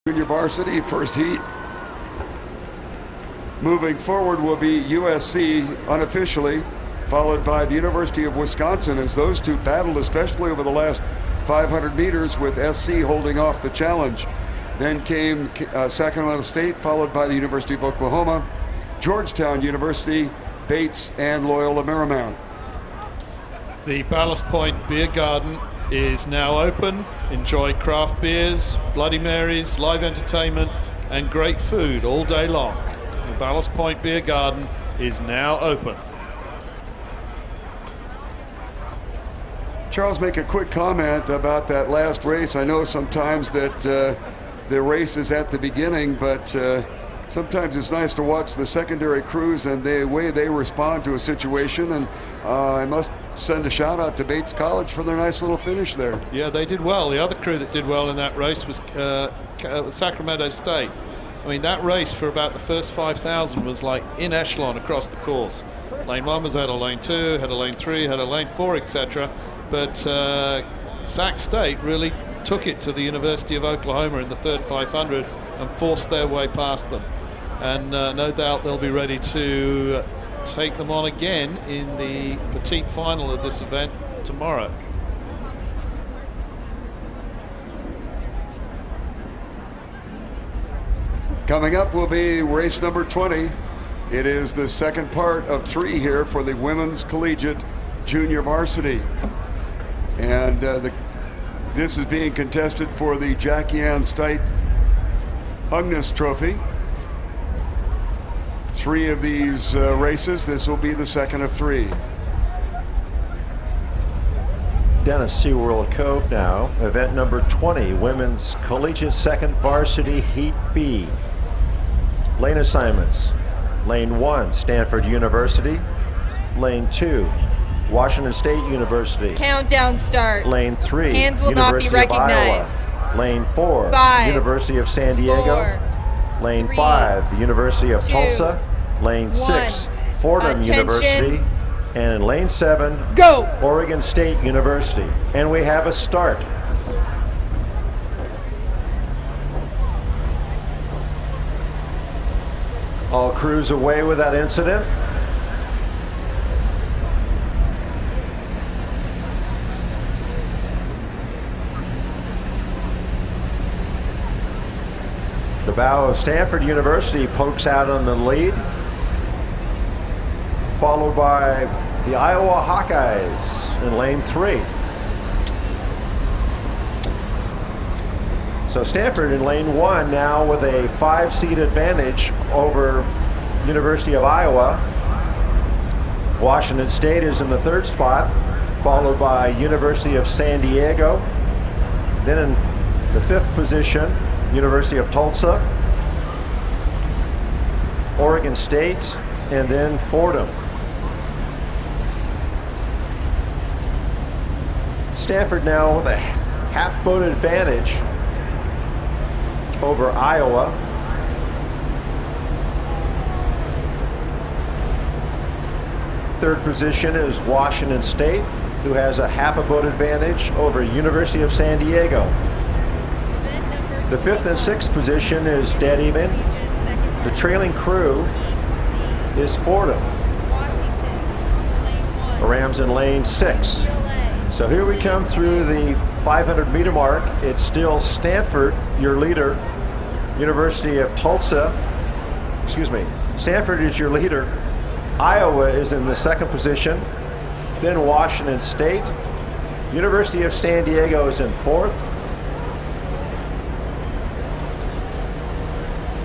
Junior varsity, first heat. Moving forward will be USC unofficially, followed by the University of Wisconsin, as those two battled, especially over the last 500 meters, with SC holding off the challenge. Then came Sacramento State, followed by the University of Oklahoma, Georgetown University, Bates, and Loyola Marymount. The Ballast Point Beer Garden is now open. Enjoy craft beers, Bloody Marys, live entertainment, and great food all day long. The Ballast Point Beer Garden is now open. Charles, make a quick comment about that last race. I know sometimes that the race is at the beginning, but sometimes it's nice to watch the secondary crews and the way they respond to a situation. And I must send a shout out to Bates College for their nice little finish there. Yeah, they did well. The other crew that did well in that race was Sacramento State. I mean, that race for about the first 5,000 was like in echelon across the course. Lane 1 was out of lane 2, had a lane 3, had a lane 4, etc. But Sac State really took it to the University of Oklahoma in the third 500 and forced their way past them. And no doubt they'll be ready to take them on again in the petite final of this event tomorrow. Coming up will be race number 20. It is the second part of 3 here for the women's collegiate junior varsity. And this is being contested for the Jackie Ann Stitt Hungness Trophy. 3 of these races. This will be the second of 3. Down at SeaWorld Cove now, event number 20, women's collegiate second varsity heat B. Lane assignments: lane 1, Stanford University; lane 2, Washington State University; countdown start; lane 3, hands will University not be of recognized; Iowa; lane 4, 5, University of San Diego; 4, lane 3, 5, the University of 2, Tulsa; lane 6, Fordham Attention. University; and in lane 7, go! Oregon State University. And we have a start. All crews away without incident. The bow of Stanford University pokes out on the lead, followed by the Iowa Hawkeyes in lane 3. So Stanford in lane 1 now with a 5-seat advantage over University of Iowa. Washington State is in the 3rd spot, followed by University of San Diego. Then in the 5th position, University of Tulsa, Oregon State, and then Fordham. Stanford now with a half-boat advantage over Iowa. Third position is Washington State, who has a half-a-boat advantage over University of San Diego. The 5th and 6th position is dead even. The trailing crew is Fordham. Rams in lane 6. So here we come through the 500-meter mark. It's still Stanford, your leader. University of Tulsa, Stanford is your leader. Iowa is in the 2nd position. Then Washington State. University of San Diego is in 4th.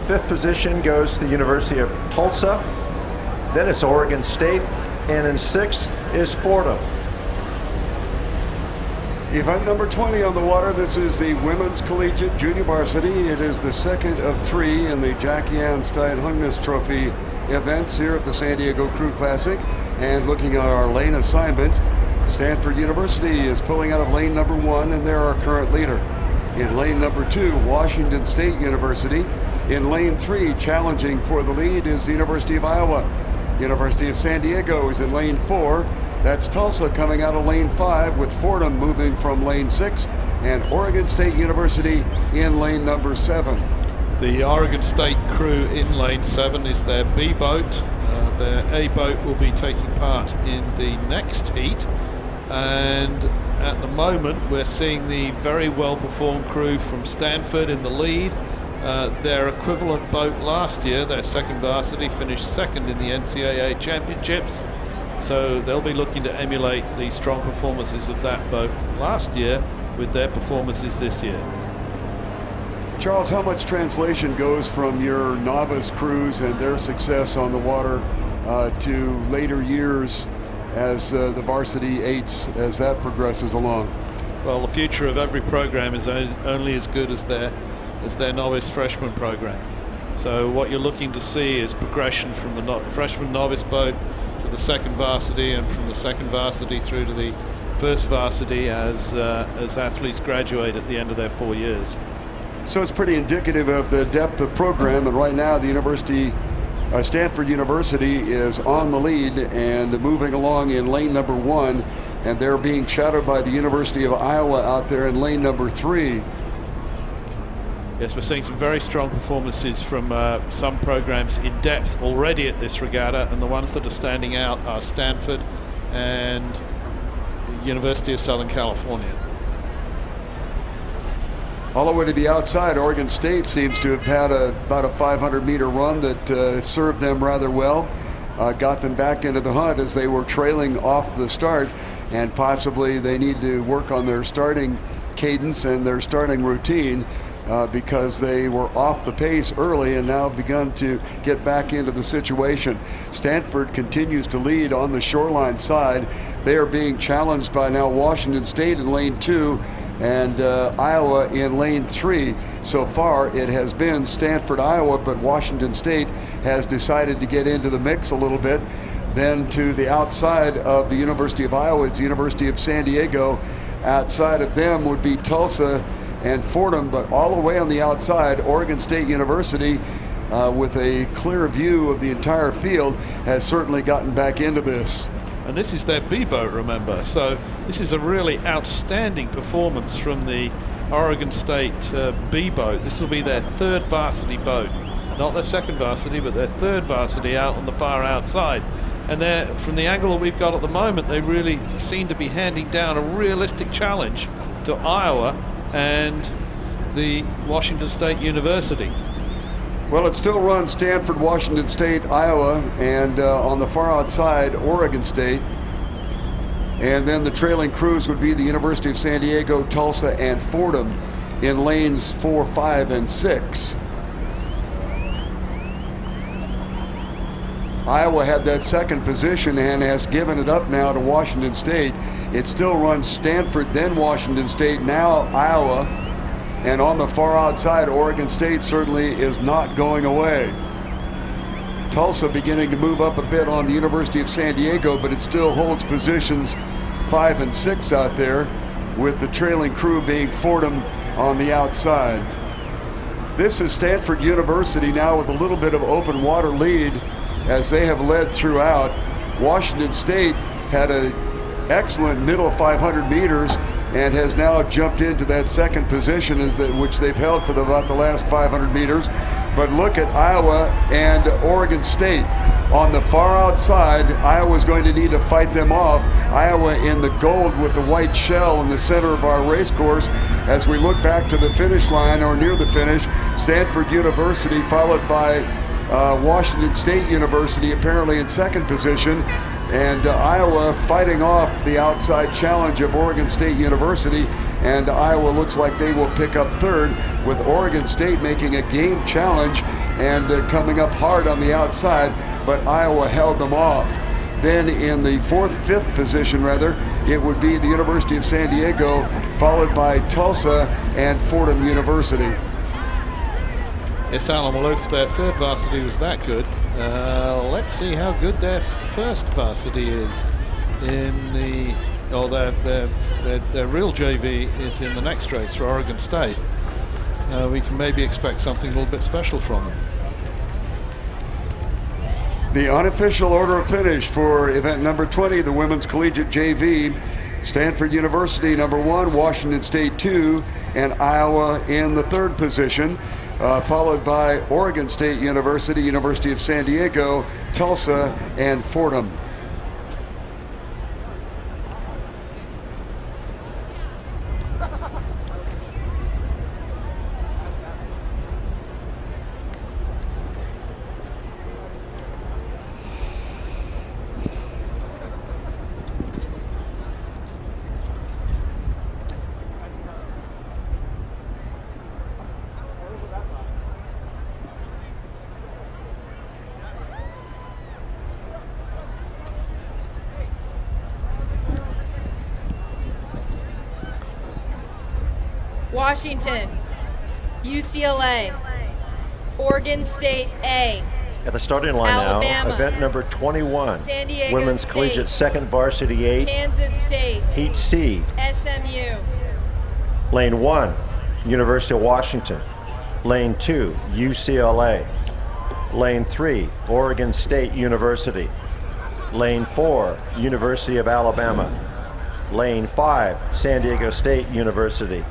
5th position goes to the University of Tulsa. Then it's Oregon State. And in 6th is Fordham. Event number 20 on the water. This is the women's collegiate junior varsity. It is the second of 3 in the Jackie Ann Stitt Hungness Trophy events here at the San Diego Crew Classic. And looking at our lane assignments, Stanford University is pulling out of lane number 1, and they're our current leader. In lane number 2, Washington State University. In lane 3, challenging for the lead, is the University of Iowa. University of San Diego is in lane 4. That's Tulsa coming out of lane 5, with Fordham moving from lane 6 and Oregon State University in lane number 7. The Oregon State crew in lane 7 is their B boat. Their A boat will be taking part in the next heat, and at the moment we're seeing the very well performed crew from Stanford in the lead. Their equivalent boat last year, their second varsity, finished second in the NCAA championships, so they'll be looking to emulate the strong performances of that boat last year with their performances this year. Charles, how much translation goes from your novice crews and their success on the water to later years as the varsity 8s, as that progresses along? Well, the future of every program is only as good as their novice freshman program. So what you're looking to see is progression from the freshman novice boat to the second varsity, and from the second varsity through to the first varsity as athletes graduate at the end of their 4 years. So it's pretty indicative of the depth of program, and right now the Stanford University is on the lead and moving along in lane number 1, and they're being shadowed by the University of Iowa out there in lane number 3. Yes, we're seeing some very strong performances from some programs in depth already at this regatta, and the ones that are standing out are Stanford and University of Southern California. All the way to the outside, Oregon State seems to have had about a 500-meter run that served them rather well, got them back into the hunt as they were trailing off the start, and possibly they need to work on their starting cadence and their starting routine because they were off the pace early and now begun to get back into the situation. Stanford continues to lead on the shoreline side. They are being challenged by now Washington State in lane 2 and Iowa in lane 3. So far it has been Stanford, Iowa, but Washington State has decided to get into the mix a little bit. Then to the outside of the University of Iowa, it's the University of San Diego. Outside of them would be Tulsa and Fordham, but all the way on the outside, Oregon State University, with a clear view of the entire field, has certainly gotten back into this. And this is their B boat, remember, so this is a really outstanding performance from the Oregon State B boat. This will be their third varsity boat, not their second varsity, but their third varsity out on the far outside. And from the angle that we've got at the moment, they really seem to be handing down a realistic challenge to Iowa and the Washington State University. Well, it still runs Stanford, Washington State, Iowa, and on the far outside, Oregon State. And then the trailing crews would be the University of San Diego, Tulsa, and Fordham in lanes 4, 5, and 6. Iowa had that second position and has given it up now to Washington State. It still runs Stanford, then Washington State, now Iowa. And on the far outside, Oregon State certainly is not going away. Tulsa beginning to move up a bit on the University of San Diego, but it still holds positions 5 and 6 out there, with the trailing crew being Fordham on the outside. This is Stanford University now with a little bit of open water lead as they have led throughout. Washington State had an excellent middle 500 meters and has now jumped into that second position, which they've held for about the last 500 meters. But look at Iowa and Oregon State. On the far outside, Iowa's going to need to fight them off. Iowa in the gold with the white shell in the center of our race course. As we look back to the finish line or near the finish, Stanford University followed by Washington State University apparently in second position, and Iowa fighting off the outside challenge of Oregon State University, and Iowa looks like they will pick up third, with Oregon State making a game challenge and coming up hard on the outside, but Iowa held them off. Then in the fifth position, it would be the University of San Diego, followed by Tulsa and Fordham University. Yes, Alan, well, if their third varsity was that good, let's see how good their first varsity is in the, or their real JV is in the next race for Oregon State. We can maybe expect something a little bit special from them. The unofficial order of finish for event number 20, the women's collegiate JV. Stanford University number 1, Washington State 2, and Iowa in the 3rd position, followed by Oregon State University, University of San Diego, Tulsa, and Fordham. Washington, UCLA, Oregon State A. At the starting line Alabama, now, event number 21, San Diego women's State, collegiate 2nd varsity 8, Kansas State, Heat C, SMU, lane 1, University of Washington, lane 2, UCLA, lane 3, Oregon State University, lane 4, University of Alabama, lane 5, San Diego State University,